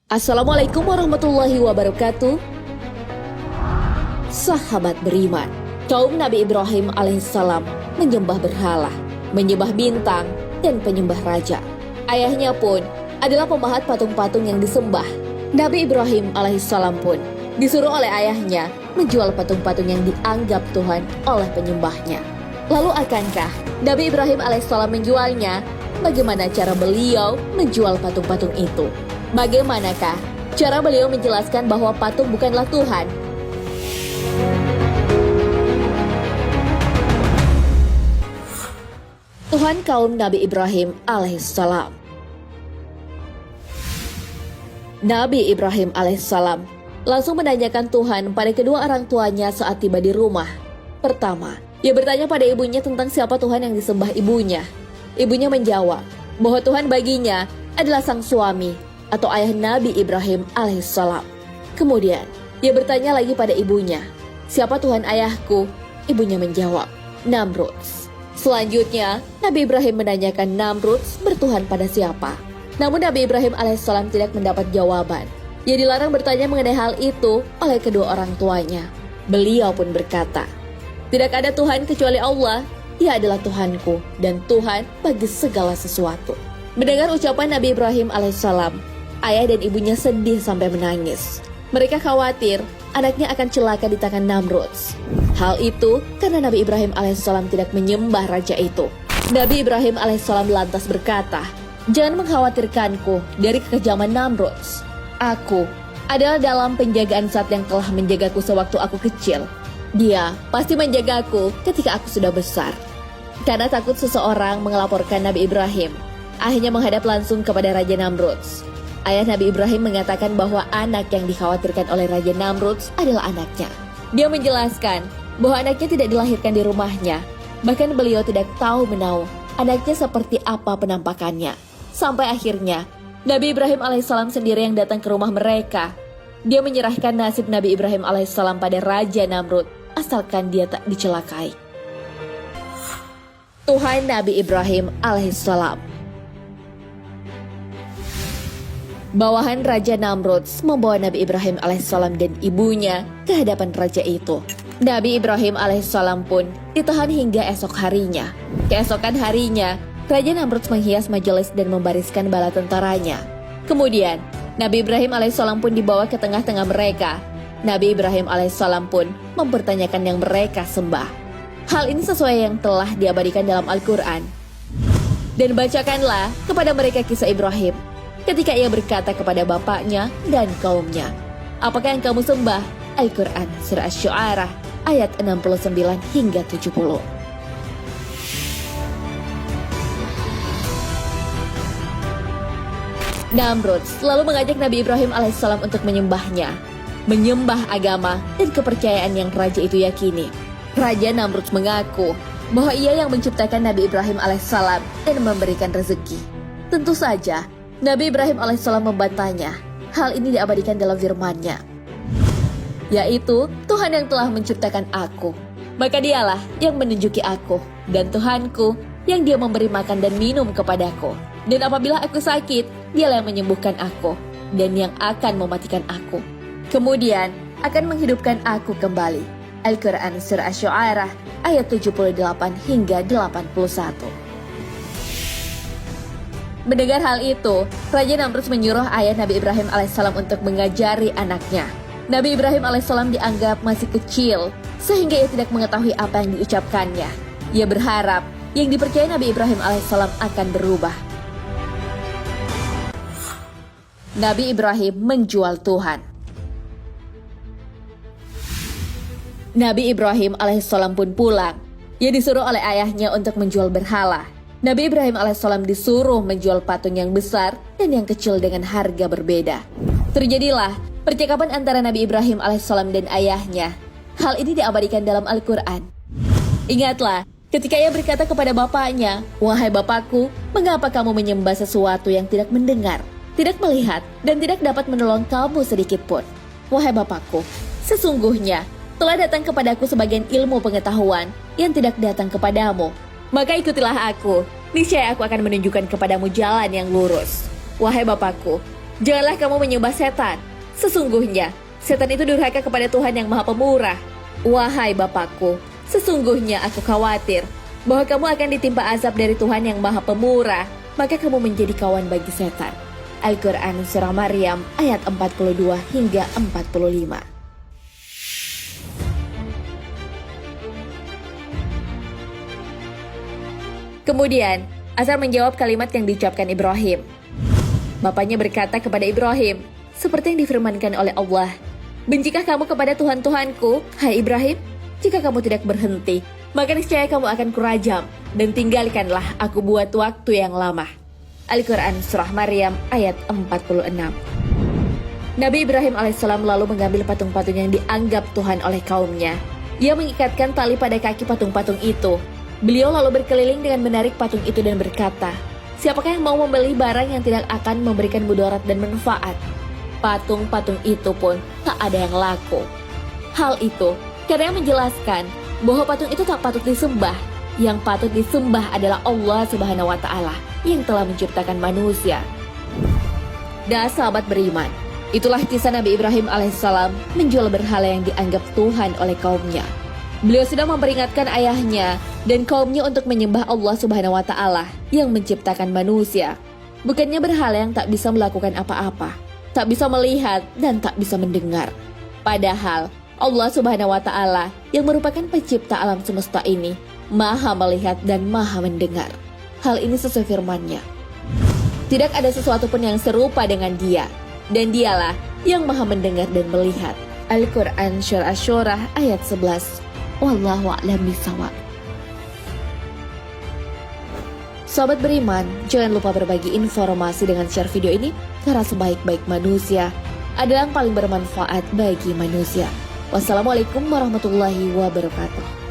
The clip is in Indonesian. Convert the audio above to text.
Assalamualaikum warahmatullahi wabarakatuh. Sahabat beriman, kaum Nabi Ibrahim alaihissalam menyembah berhala, menyembah bintang, dan penyembah raja. Ayahnya pun adalah pemahat patung-patung yang disembah. Nabi Ibrahim alaihissalam pun disuruh oleh ayahnya menjual patung-patung yang dianggap Tuhan oleh penyembahnya. Lalu akankah Nabi Ibrahim alaihissalam menjualnya? Bagaimana cara beliau menjual patung-patung itu? Bagaimanakah cara beliau menjelaskan bahwa patung bukanlah Tuhan? Tuhan kaum Nabi Ibrahim alaihissalam. Nabi Ibrahim alaihissalam langsung menanyakan Tuhan pada kedua orang tuanya saat tiba di rumah. Pertama, ia bertanya pada ibunya tentang siapa Tuhan yang disembah ibunya. Ibunya menjawab bahwa Tuhan baginya adalah sang suami atau ayah Nabi Ibrahim alaihissalam. Kemudian, ia bertanya lagi pada ibunya, siapa Tuhan ayahku? Ibunya menjawab, Namruds. Selanjutnya, Nabi Ibrahim menanyakan Namruds bertuhan pada siapa. Namun Nabi Ibrahim alaihissalam tidak mendapat jawaban. Ia dilarang bertanya mengenai hal itu oleh kedua orang tuanya. Beliau pun berkata, tidak ada Tuhan kecuali Allah. Dia adalah Tuhanku dan Tuhan bagi segala sesuatu. Mendengar ucapan Nabi Ibrahim alaihissalam, ayah dan ibunya sedih sampai menangis. Mereka khawatir anaknya akan celaka di tangan Namruds. Hal itu karena Nabi Ibrahim alaihissalam tidak menyembah raja itu. Nabi Ibrahim alaihissalam lantas berkata, jangan mengkhawatirkanku dari kekejaman Namruds. Aku adalah dalam penjagaan saat yang telah menjagaku sewaktu aku kecil. Dia pasti menjagaku ketika aku sudah besar. Karena takut seseorang mengelaporkan Nabi Ibrahim, akhirnya menghadap langsung kepada Raja Namruds. Ayah Nabi Ibrahim mengatakan bahwa anak yang dikhawatirkan oleh Raja Namruds adalah anaknya. Dia menjelaskan bahwa anaknya tidak dilahirkan di rumahnya. Bahkan beliau tidak tahu menahu anaknya seperti apa penampakannya. Sampai akhirnya Nabi Ibrahim alaihissalam sendiri yang datang ke rumah mereka. Dia menyerahkan nasib Nabi Ibrahim alaihissalam pada Raja Namrud, asalkan dia tak dicelakai. Tuhan Nabi Ibrahim alaihissalam. Bawahan Raja Namrud membawa Nabi Ibrahim alaihissalam dan ibunya ke hadapan raja itu. Nabi Ibrahim alaihissalam pun ditahan hingga esok harinya. Keesokan harinya, Raja Namrud menghias majelis dan membariskan bala tentaranya. Kemudian, Nabi Ibrahim alaihissalam pun dibawa ke tengah-tengah mereka. Nabi Ibrahim alaihissalam pun mempertanyakan yang mereka sembah. Hal ini sesuai yang telah diabadikan dalam Al-Quran. Dan bacakanlah kepada mereka kisah Ibrahim ketika ia berkata kepada bapaknya dan kaumnya, apakah yang kamu sembah? Al-Quran Surah Asy-Syu'arah ayat 69 hingga 70. Namrud selalu mengajak Nabi Ibrahim alaihissalam untuk menyembahnya, menyembah agama dan kepercayaan yang raja itu yakini. Raja Namrud mengaku bahwa ia yang menciptakan Nabi Ibrahim alaihissalam dan memberikan rezeki. Tentu saja, Nabi Ibrahim alaihissalam membantahnya. Hal ini diabadikan dalam firman-Nya, yaitu Tuhan yang telah menciptakan aku, maka dialah yang menunjuki aku, dan Tuhanku yang dia memberi makan dan minum kepadaku. Dan apabila aku sakit, dialah yang menyembuhkan aku, dan yang akan mematikan aku, kemudian akan menghidupkan aku kembali. Al-Quran Surah Asy-Syu'arah ayat 78 hingga 81. Mendengar hal itu, Raja Namrud menyuruh ayah Nabi Ibrahim alaihissalam untuk mengajari anaknya. Nabi Ibrahim alaihissalam dianggap masih kecil, sehingga ia tidak mengetahui apa yang diucapkannya. Ia berharap yang dipercaya Nabi Ibrahim alaihissalam akan berubah. Nabi Ibrahim menjual Tuhan. Nabi Ibrahim alaihissalam pun pulang. Ia disuruh oleh ayahnya untuk menjual berhala. Nabi Ibrahim alaihissalam disuruh menjual patung yang besar dan yang kecil dengan harga berbeda. Terjadilah percakapan antara Nabi Ibrahim alaihissalam dan ayahnya. Hal ini diabadikan dalam Al-Quran. Ingatlah ketika ia berkata kepada bapaknya, wahai bapakku, mengapa kamu menyembah sesuatu yang tidak mendengar, tidak melihat, dan tidak dapat menolong kamu sedikit pun? Wahai bapakku, sesungguhnya telah datang kepadaku sebagian ilmu pengetahuan yang tidak datang kepadamu. Maka ikutilah aku, niscaya aku akan menunjukkan kepadamu jalan yang lurus. Wahai bapakku, Janganlah kamu menyembah setan. Sesungguhnya, setan itu durhaka kepada Tuhan yang Maha Pemurah. Wahai Bapakku, sesungguhnya aku khawatir bahwa kamu akan ditimpa azab dari Tuhan yang Maha Pemurah, maka kamu menjadi kawan bagi setan. Al-Quran Surah Maryam ayat 42 hingga 45. Kemudian, Azar menjawab kalimat yang diucapkan Ibrahim. Bapaknya berkata kepada Ibrahim, seperti yang difirmankan oleh Allah, bencikah kamu kepada Tuhan-Tuhanku, hai Ibrahim? Jika kamu tidak berhenti, maka niscaya kamu akan kurajam, dan tinggalkanlah aku buat waktu yang lama. Al-Quran Surah Maryam ayat 46. Nabi Ibrahim alaihissalam lalu mengambil patung-patung yang dianggap Tuhan oleh kaumnya. Ia mengikatkan tali pada kaki patung-patung itu. Beliau lalu berkeliling dengan menarik patung itu dan berkata, siapakah yang mau membeli barang yang tidak akan memberikan mudarat dan manfaat? Patung-patung itu pun tak ada yang laku. Hal itu karena menjelaskan bahwa patung itu tak patut disembah. Yang patut disembah adalah Allah Subhanahu wa Ta'ala yang telah menciptakan manusia. Dan sahabat beriman, itulah kisah Nabi Ibrahim alaihissalam menjual berhala yang dianggap Tuhan oleh kaumnya. Beliau sudah memperingatkan ayahnya dan kaumnya untuk menyembah Allah Subhanahu wa Ta'ala yang menciptakan manusia. Bukannya berhala yang tak bisa melakukan apa-apa, tak bisa melihat dan tak bisa mendengar. Padahal Allah Subhanahu wa Ta'ala yang merupakan pencipta alam semesta ini Maha melihat dan Maha mendengar. Hal ini sesuai firman-Nya. Tidak ada sesuatu pun yang serupa dengan Dia, dan Dialah yang Maha mendengar dan melihat. Al-Quran Surah Asy-Syurah ayat 11. Wallahu a'lam bishawab. Sobat beriman, jangan lupa berbagi informasi dengan share video ini, karena sebaik-baik manusia adalah yang paling bermanfaat bagi manusia. Wassalamualaikum warahmatullahi wabarakatuh.